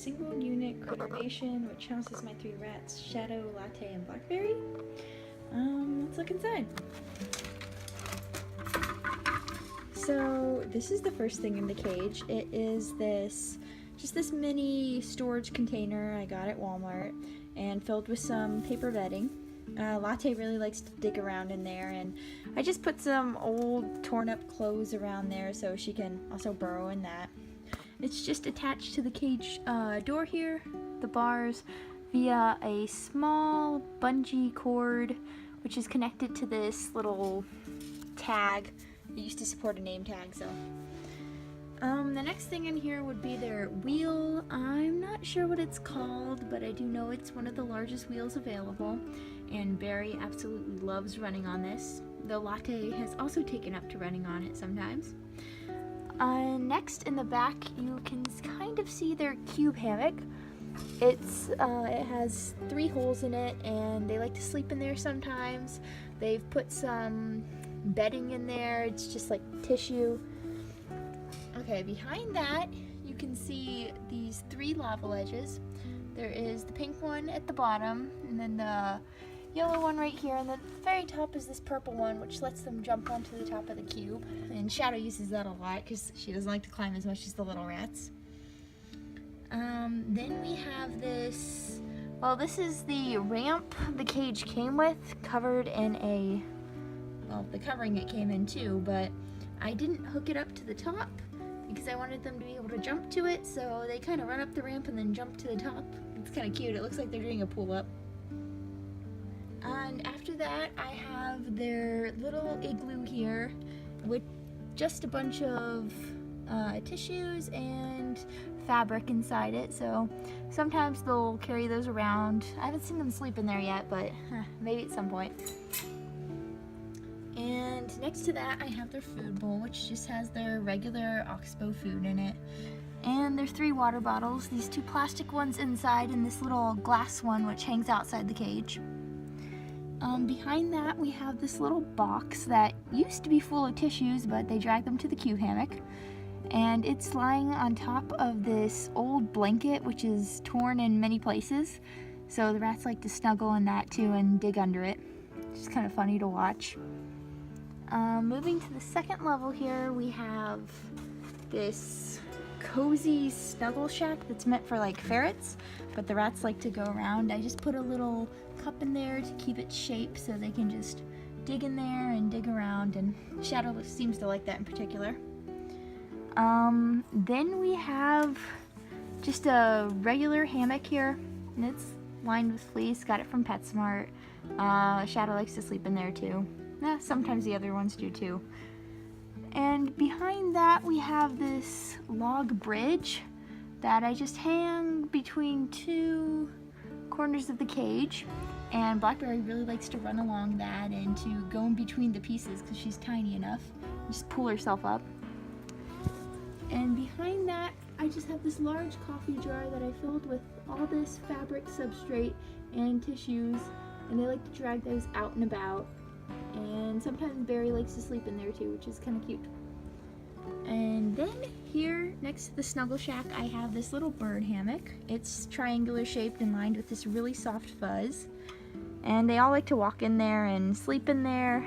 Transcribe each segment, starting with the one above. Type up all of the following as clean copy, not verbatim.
single unit critternation, which houses my 3 rats, Shadow, Latte, and Blackberry. Let's look inside. So this is the first thing in the cage. It is just this mini storage container I got at Walmart and filled with some paper bedding. Latte really likes to dig around in there, and I just put some old torn up clothes around there so she can also burrow in that. It's just attached to the cage door here, the bars, via a small bungee cord which is connected to this little tag. It used to support a name tag, so. The next thing in here would be their wheel. I'm not sure what it's called, but I do know it's one of the largest wheels available, and Barry absolutely loves running on this. The Latte has also taken up to running on it sometimes. Next in the back, you can kind of see their cube hammock. It has 3 holes in it, and they like to sleep in there sometimes. They've put some bedding in there. It's just like tissue. Okay, behind that you can see these 3 lava ledges. There is the pink one at the bottom, and then the yellow one right here, and the very top is this purple one, which lets them jump onto the top of the cube. And Shadow uses that a lot because she doesn't like to climb as much as the little rats. Then we have this, well, this is the ramp the cage came with, covered in a, well, the covering it came in too, but I didn't hook it up to the top because I wanted them to be able to jump to it, so they kind of run up the ramp and then jump to the top. It's kind of cute. It looks like they're doing a pull up. And after that, I have their little igloo here with just a bunch of tissues and fabric inside it, so sometimes they'll carry those around. I haven't seen them sleep in there yet, but maybe at some point. And next to that, I have their food bowl, which just has their regular oxbow food in it. And their 3 water bottles, these 2 plastic ones inside and this little glass one which hangs outside the cage. Behind that, we have this little box that used to be full of tissues, but they dragged them to the cube hammock. And it's lying on top of this old blanket, which is torn in many places. So the rats like to snuggle in that too and dig under it. It's just kind of funny to watch. Moving to the second level here, we have this cozy snuggle shack that's meant for like ferrets, but the rats like to go around. I just put a little cup in there to keep its shape so they can just dig in there and dig around, and Shadow seems to like that in particular. Then we have just a regular hammock here, and it's lined with fleece. Got it from PetSmart. Shadow likes to sleep in there too. Sometimes the other ones do too. And behind that we have this log bridge that I just hang between 2 corners of the cage, and Blackberry really likes to run along that and to go in between the pieces because she's tiny enough and just pull herself up. And behind that, I just have this large coffee jar that I filled with all this fabric substrate and tissues, and they like to drag those out and about. And sometimes Barry likes to sleep in there too, which is kind of cute. And then here, next to the snuggle shack, I have this little bird hammock. It's triangular shaped and lined with this really soft fuzz. And they all like to walk in there and sleep in there.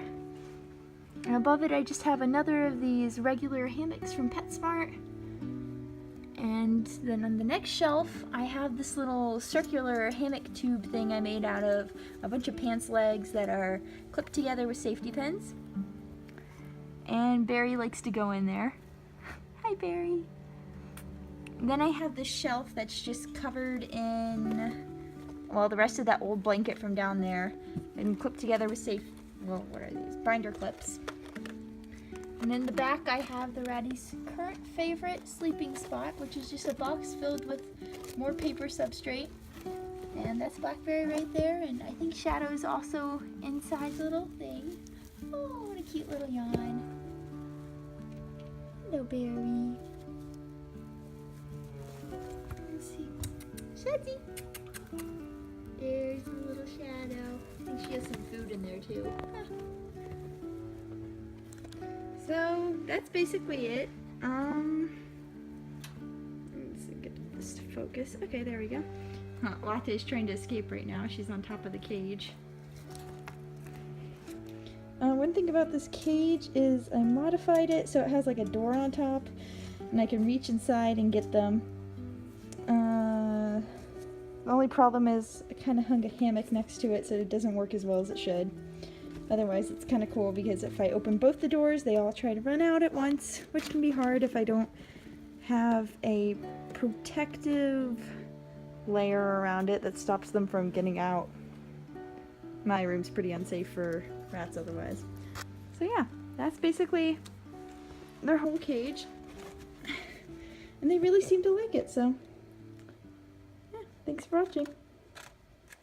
And above it, I just have another of these regular hammocks from PetSmart. And then on the next shelf, I have this little circular hammock tube thing I made out of a bunch of pants legs that are clipped together with safety pins. And Barry likes to go in there. Hi, Barry. Then I have this shelf that's just covered in, well, the rest of that old blanket from down there and clipped together with what are these? Binder clips. And in the back, I have the Ratty's current favorite sleeping spot, which is just a box filled with more paper substrate. And that's Blackberry right there, and I think Shadow's also inside the little thing. Oh, what a cute little yawn. Hello, Barry. Let's see. Shazzy! There's a little Shadow. I think she has some food in there too. So that's basically it. Let's get this to focus. focus. Okay, there we go. Latte's trying to escape right now. She's on top of the cage. One thing about this cage is I modified it so it has like a door on top and I can reach inside and get them. The only problem is I kind of hung a hammock next to it so it doesn't work as well as it should. Otherwise it's kind of cool because if I open both the doors they all try to run out at once, which can be hard if I don't have a protective layer around it that stops them from getting out. My room's pretty unsafe for rats otherwise. So yeah, that's basically their whole cage. And they really seem to like it, so yeah, thanks for watching.